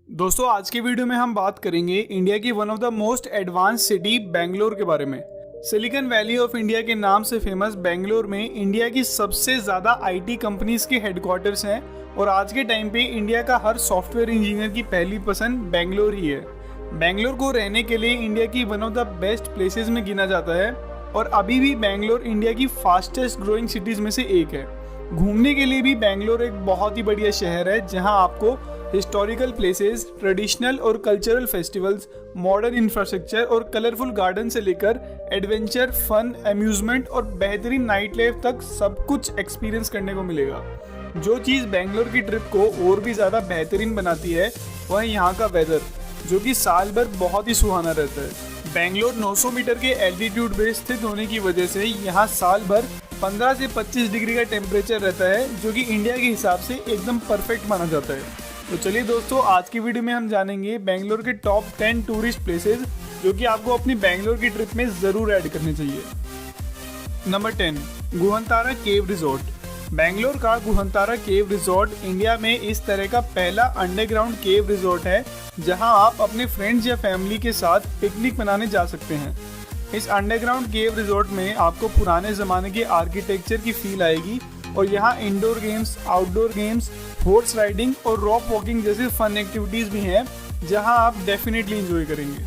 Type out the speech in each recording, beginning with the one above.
दोस्तों आज की वीडियो में हम बात करेंगे इंडिया की one of the most advance city Bangalore के बारे में। सिलिकॉन वैली ऑफ इंडिया के नाम से फेमस बेंगलोर में इंडिया की सबसे ज़्यादा आईटी कंपनीज के हेडक्वार्टर्स हैं और आज के टाइम पे इंडिया का हर सॉफ्टवेयर इंजीनियर की पहली पसंद बेंगलोर ही है। बेंगलोर को रहने के लिए इंडिया की one of the best places में गिना जाता है और अभी भी बेंगलोर इंडिया की फास्टेस्ट ग्रोइंग सिटीज़ में से एक है। घूमने के लिए भी बेंगलोर एक बहुत ही बढ़िया शहर है जहां आपको हिस्टोरिकल प्लेसेस, ट्रेडिशनल और कल्चरल फेस्टिवल्स, मॉडर्न इंफ्रास्ट्रक्चर और कलरफुल गार्डन से लेकर एडवेंचर, फन, अम्यूजमेंट और बेहतरीन नाइट लाइफ तक सब कुछ एक्सपीरियंस करने को मिलेगा। जो चीज़ बेंगलोर की ट्रिप को और भी ज़्यादा बेहतरीन बनाती है वह यहाँ का वेदर, जो कि साल भर बहुत ही सुहाना रहता है। बेंगलोर 900 मीटर के एल्टीट्यूड पे स्थित होने की वजह से यहाँ साल भर 15 से 25 डिग्री का टेम्परेचर रहता है, जो कि इंडिया के हिसाब से एकदम परफेक्ट माना जाता है। तो चलिए दोस्तों, आज की वीडियो में हम जानेंगे बेंगलोर के टॉप 10 टूरिस्ट प्लेसेस जो कि आपको अपनी बेंगलोर की ट्रिप में ज़रूर ऐड करने चाहिए। नंबर 10, गुहंतारा केव रिजॉर्ट। बेंगलोर का गुहंतारा केव रिजॉर्ट इंडिया में इस तरह का पहला अंडरग्राउंड केव रिजॉर्ट है जहां आप अपने फ्रेंड्स या फैमिली के साथ पिकनिक मनाने जा सकते हैं। इस अंडरग्राउंड केव रिजॉर्ट में आपको पुराने ज़माने के आर्किटेक्चर की फील आएगी और यहाँ indoor games, outdoor games, horse riding और रॉक वॉकिंग जैसे फन एक्टिविटीज़ भी हैं जहाँ आप डेफिनेटली एंजॉय करेंगे।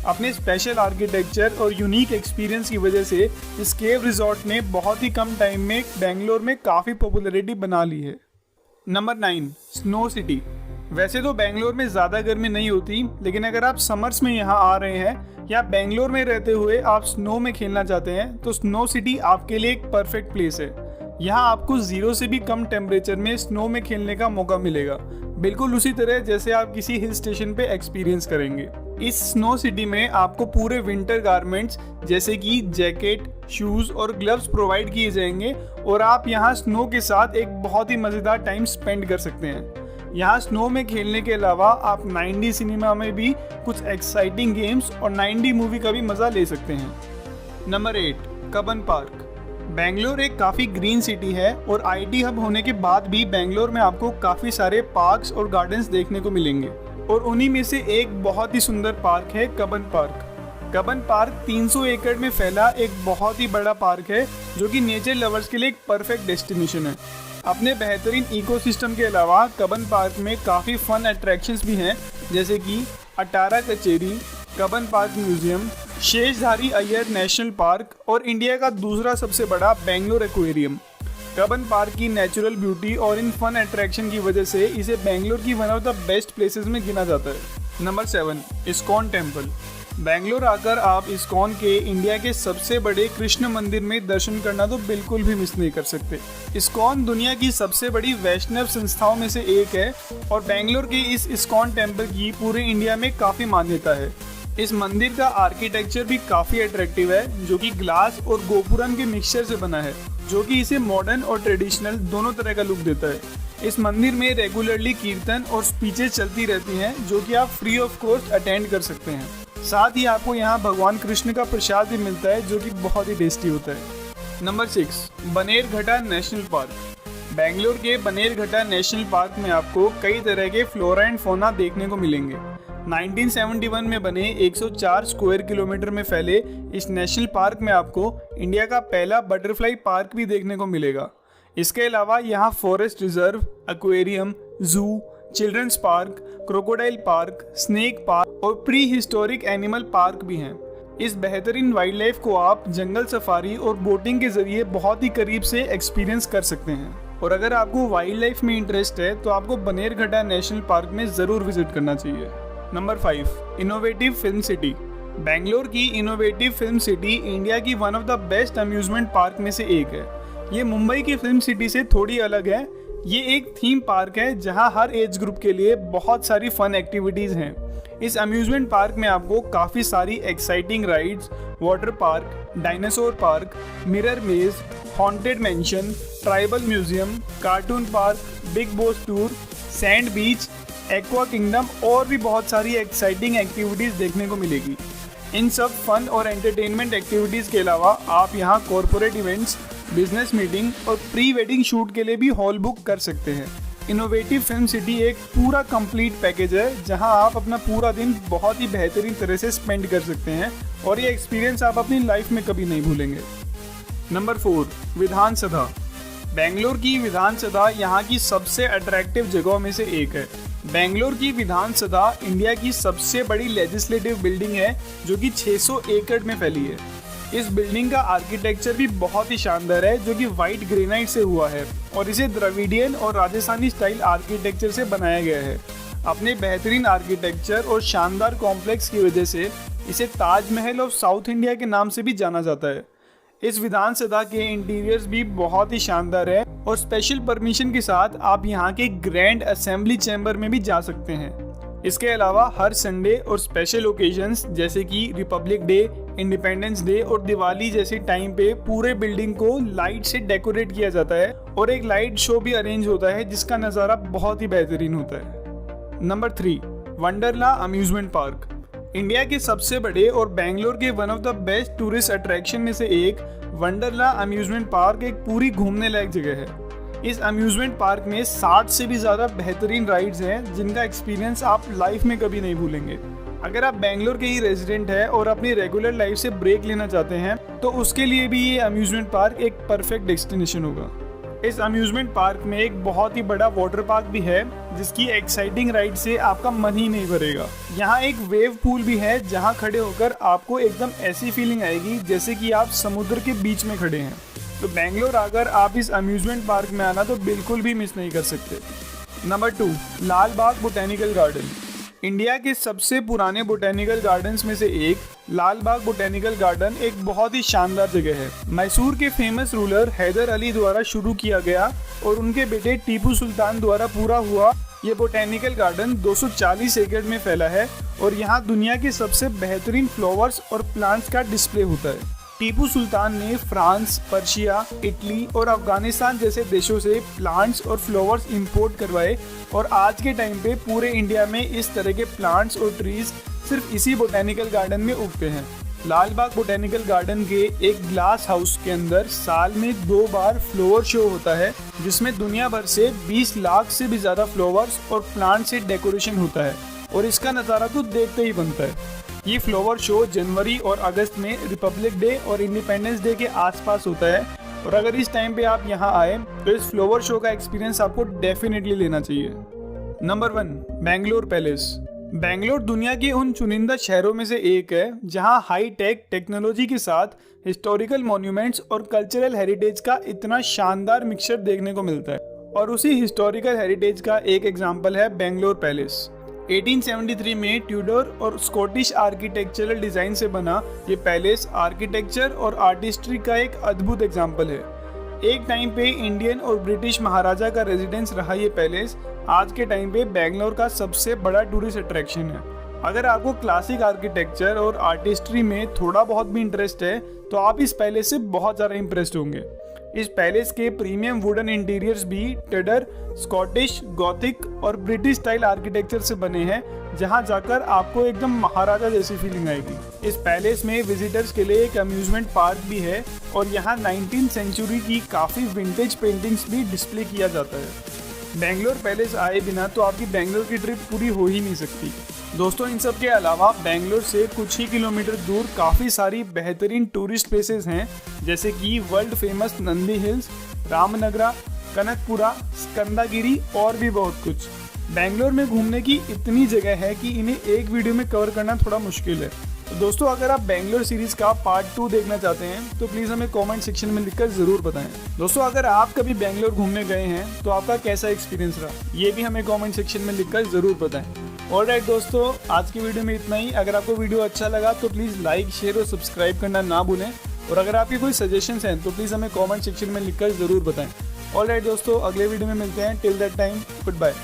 अपने स्पेशल आर्किटेक्चर और यूनिक एक्सपीरियंस की वजह से इस केव रिजॉर्ट ने बहुत ही कम टाइम में बेंगलोर में काफ़ी पॉपुलैरिटी बना ली है। Number 9, snow city. वैसे तो बेंगलोर में ज़्यादा गर्मी नहीं होती, लेकिन अगर आप समर्स में यहाँ आ रहे हैं या बेंगलोर में रहते हुए आप स्नो में खेलना चाहते हैं तो स्नो सिटी आपके लिए एक परफेक्ट प्लेस है। यहाँ आपको 0 से भी कम टेम्परेचर में स्नो में खेलने का मौका मिलेगा, बिल्कुल उसी तरह जैसे आप किसी हिल स्टेशन पे एक्सपीरियंस करेंगे। इस स्नो सिटी में आपको पूरे विंटर गारमेंट्स जैसे कि जैकेट, शूज़ और ग्लव्स प्रोवाइड किए जाएंगे और आप यहाँ स्नो के साथ एक बहुत ही मज़ेदार टाइम स्पेंड कर सकते हैं। यहाँ स्नो में खेलने के अलावा आप 9D सिनेमा में भी कुछ एक्साइटिंग गेम्स और 9D मूवी का भी मज़ा ले सकते हैं। Number 8, Cubbon park. बेंगलोर एक काफ़ी ग्रीन सिटी है और आईटी हब होने के बाद भी बेंगलोर में आपको काफ़ी सारे पार्क्स और गार्डन्स देखने को मिलेंगे और उन्हीं में से एक बहुत ही सुंदर पार्क है कब्बन पार्क। कब्बन पार्क 300 एकड़ में फैला एक बहुत ही बड़ा पार्क है जो कि नेचर लवर्स के लिए एक परफेक्ट डेस्टिनेशन है। अपने बेहतरीन इकोसिस्टम के अलावा कब्बन पार्क में काफ़ी फन अट्रैक्शंस भी हैं जैसे कि Attara Kacheri, Cubbon park museum, Sheshadri Iyer national park और इंडिया का दूसरा सबसे बड़ा बेंगलोर एक्वेरियम। कब्बन पार्क की नेचुरल ब्यूटी और इन फन अट्रैक्शन की वजह से इसे बेंगलोर की one of the best places में गिना जाता है। Number 7, ISKCON temple. बेंगलोर आकर आप इस्कॉन के इंडिया के सबसे बड़े कृष्ण मंदिर में दर्शन करना तो बिल्कुल भी मिस नहीं कर सकते। इस्कॉन दुनिया की सबसे बड़ी वैष्णव संस्थाओं में से एक है और बेंगलोर के इस इस्कॉन टेम्पल की पूरे इंडिया में काफ़ी मान्यता है। इस मंदिर का आर्किटेक्चर भी काफ़ी अट्रैक्टिव है जो कि ग्लास और गोपुरम के मिक्सचर से बना है, जो कि इसे मॉडर्न और ट्रेडिशनल दोनों तरह का लुक देता है। इस मंदिर में रेगुलरली कीर्तन और स्पीचेस चलती रहती हैं जो कि आप फ्री ऑफ कॉस्ट अटेंड कर सकते हैं। साथ ही आपको यहाँ भगवान कृष्ण का प्रसाद भी मिलता है जो कि बहुत ही टेस्टी होता है। Number 6, Bannerghatta national park. Bangalore के बनेरघट्टा नेशनल पार्क में आपको कई तरह के फ्लोरा एंड फौना देखने को मिलेंगे। 1971 में बने 104 स्क्वायर किलोमीटर में फैले इस नेशनल पार्क में आपको इंडिया का पहला बटरफ्लाई पार्क भी देखने को मिलेगा। इसके अलावा यहाँ forest reserve, aquarium, zoo, children's park, crocodile park, snake park और प्री हिस्टोरिक एनिमल पार्क भी हैं। इस बेहतरीन वाइल्ड लाइफ को आप जंगल सफारी और बोटिंग के जरिए बहुत ही करीब से एक्सपीरियंस कर सकते हैं। और अगर आपको वाइल्ड लाइफ में इंटरेस्ट है तो आपको बनेरघट्टा नेशनल पार्क में ज़रूर विजिट करना चाहिए। Number 5, innovative film city. Bangalore की इनोवेटिव फिल्म सिटी इंडिया की one of the best amusement park में से एक है। ये मुंबई की फिल्म सिटी से थोड़ी अलग है। ये एक थीम पार्क है जहां हर एज ग्रुप के लिए बहुत सारी फन एक्टिविटीज़ हैं। इस अम्यूजमेंट पार्क में आपको काफ़ी सारी exciting rides, water park, dinosaur park, mirror मेज, haunted mention, tribal museum, cartoon park, big boss tour, sand beach, aqua kingdom और भी बहुत सारी एक्साइटिंग एक्टिविटीज़ देखने को मिलेगी। इन सब फन और एंटरटेनमेंट एक्टिविटीज़ के अलावा आप यहाँ कॉरपोरेट इवेंट्स, बिजनेस मीटिंग और प्री वेडिंग शूट के लिए भी हॉल बुक कर सकते हैं। इनोवेटिव फिल्म सिटी एक पूरा कंप्लीट पैकेज है जहां आप अपना पूरा दिन बहुत ही बेहतरीन तरह से स्पेंड कर सकते हैं और ये एक्सपीरियंस आप अपनी लाइफ में कभी नहीं भूलेंगे। नंबर 4, विधानसभा। बेंगलोर की विधानसभा यहाँ की सबसे अट्रैक्टिव जगहों में से एक है। बेंगलोर की विधानसभा इंडिया की सबसे बड़ी लेजिस्लेटिव बिल्डिंग है जो कि 600 एकड़ में फैली है। इस बिल्डिंग का आर्किटेक्चर भी बहुत ही शानदार है जो कि वाइट ग्रेनाइट से हुआ है और इसे द्रविडियन और राजस्थानी स्टाइल आर्किटेक्चर से बनाया गया है। अपने बेहतरीन आर्किटेक्चर और शानदार कॉम्प्लेक्स की वजह से इसे ताजमहल ऑफ साउथ इंडिया के नाम से भी जाना जाता है। इस विधानसभा के इंटीरियर्स भी बहुत ही शानदार है और स्पेशल परमिशन के साथ आप यहाँ के ग्रैंड असेंबली चैम्बर में भी जा सकते हैं। इसके अलावा हर संडे और स्पेशल ओकेजन्स जैसे कि रिपब्लिक डे, इंडिपेंडेंस डे और दिवाली जैसे टाइम पे पूरे बिल्डिंग को लाइट से डेकोरेट किया जाता है और एक लाइट शो भी अरेंज होता है जिसका नज़ारा बहुत ही बेहतरीन होता है। Number 3, Wonderla amusement park. India के सबसे बड़े और बेंगलोर के one of the best tourist attraction में से एक वंडरला अम्यूजमेंट पार्क एक पूरी घूमने लायक जगह है। इस अम्यूजमेंट पार्क में 60 से भी ज़्यादा बेहतरीन राइड्स हैं जिनका एक्सपीरियंस आप लाइफ में कभी नहीं भूलेंगे। अगर आप बेंगलोर के ही रेजिडेंट हैं और अपनी रेगुलर लाइफ से ब्रेक लेना चाहते हैं तो उसके लिए भी ये अम्यूजमेंट पार्क एक परफेक्ट डेस्टिनेशन होगा। इस अम्यूजमेंट पार्क में एक बहुत ही बड़ा वाटर पार्क भी है जिसकी एक्साइटिंग राइड से आपका मन ही नहीं भरेगा। यहाँ एक वेव पूल भी है जहाँ खड़े होकर आपको एकदम ऐसी फीलिंग आएगी जैसे कि आप समुद्र के बीच में खड़े हैं। तो बेंगलोर आकर आप इस अम्यूजमेंट पार्क में आना तो बिल्कुल भी मिस नहीं कर सकते। नंबर 2, लाल बाग बोटेनिकल गार्डन। इंडिया के सबसे पुराने बोटेनिकल गार्डन्स में से एक लाल बाग बोटेनिकल गार्डन एक बहुत ही शानदार जगह है। मैसूर के फेमस रूलर हैदर अली द्वारा शुरू किया गया और उनके बेटे टीपू सुल्तान द्वारा पूरा हुआ ये बोटेनिकल गार्डन 240 एकड़ में फैला है और यहाँ दुनिया के सबसे बेहतरीन फ्लावर्स और प्लांट्स का डिस्प्ले होता है। टीपू सुल्तान ने फ्रांस, पर्शिया, इटली और अफगानिस्तान जैसे देशों से प्लांट्स और फ्लावर्स इंपोर्ट करवाए और आज के टाइम पे पूरे इंडिया में इस तरह के प्लांट्स और ट्रीज सिर्फ इसी बोटेनिकल गार्डन में उगते हैं। लाल बाग बोटेनिकल गार्डन के एक ग्लास हाउस के अंदर साल में 2 बार फ्लावर शो होता है जिसमें दुनिया भर से 20 लाख से भी ज़्यादा फ्लावर्स और प्लांट से डेकोरेशन होता है और इसका नज़ारा तो देखते ही बनता है। ये फ्लावर शो जनवरी और अगस्त में रिपब्लिक डे और इंडिपेंडेंस डे के आसपास होता है और अगर इस टाइम पे आप यहाँ आए तो इस फ्लावर शो का एक्सपीरियंस आपको डेफिनेटली लेना चाहिए। Number 1, Bangalore palace. बेंगलोर दुनिया के उन चुनिंदा शहरों में से एक है जहाँ हाई टेक टेक्नोलॉजी के साथ हिस्टोरिकल मॉन्यूमेंट्स और कल्चरल हेरिटेज का इतना शानदार मिक्सचर देखने को मिलता है और उसी हिस्टोरिकल हेरिटेज का एक एग्जाम्पल है बेंगलोर पैलेस। 1873 में ट्यूडर और स्कॉटिश आर्किटेक्चरल डिज़ाइन से बना ये पैलेस आर्किटेक्चर और आर्टिस्ट्री का एक अद्भुत एग्जाम्पल है। एक टाइम पे इंडियन और ब्रिटिश महाराजा का रेजिडेंस रहा ये पैलेस आज के टाइम पे बेंगलोर का सबसे बड़ा टूरिस्ट अट्रैक्शन है। अगर आपको क्लासिक आर्किटेक्चर और आर्टिस्ट्री में थोड़ा बहुत भी इंटरेस्ट है तो आप इस पैलेस से बहुत ज़्यादा इम्प्रेस्ड होंगे। इस पैलेस के प्रीमियम वुडन इंटीरियर्स भी टेडर, स्कॉटिश, गॉथिक और ब्रिटिश स्टाइल आर्किटेक्चर से बने हैं जहां जाकर आपको एकदम महाराजा जैसी फीलिंग आएगी। इस पैलेस में विजिटर्स के लिए एक अम्यूजमेंट पार्क भी है और यहां 19th सेंचुरी की काफ़ी विंटेज पेंटिंग्स भी डिस्प्ले किया जाता है। बेंगलोर पैलेस आए बिना तो आपकी बेंगलोर की ट्रिप पूरी हो ही नहीं सकती। दोस्तों, इन सब के अलावा बेंगलोर से कुछ ही किलोमीटर दूर काफ़ी सारी बेहतरीन टूरिस्ट प्लेसेस हैं जैसे कि world famous Nandi hills, Ramanagara, Kanakapura, Skandagiri और भी बहुत कुछ। बेंगलोर में घूमने की इतनी जगह है कि इन्हें एक वीडियो में कवर करना थोड़ा मुश्किल है। तो दोस्तों, अगर आप बेंगलोर सीरीज का पार्ट 2 देखना चाहते हैं तो प्लीज़ हमें कमेंट सेक्शन में लिखकर ज़रूर बताएं। दोस्तों, अगर आप कभी बेंगलोर घूमने गए हैं तो आपका कैसा एक्सपीरियंस रहा ये भी हमें कमेंट सेक्शन में लिखकर ज़रूर बताएं। ऑलराइट दोस्तों, आज की वीडियो में इतना ही। अगर आपको वीडियो अच्छा लगा तो प्लीज़ लाइक, शेयर और सब्सक्राइब करना ना भूलें और अगर आपके कोई सजेशंस हैं तो प्लीज़ हमें कमेंट सेक्शन में लिखकर ज़रूर बताएं। ऑलराइट दोस्तों, अगले वीडियो में मिलते हैं। Till that time, good bye.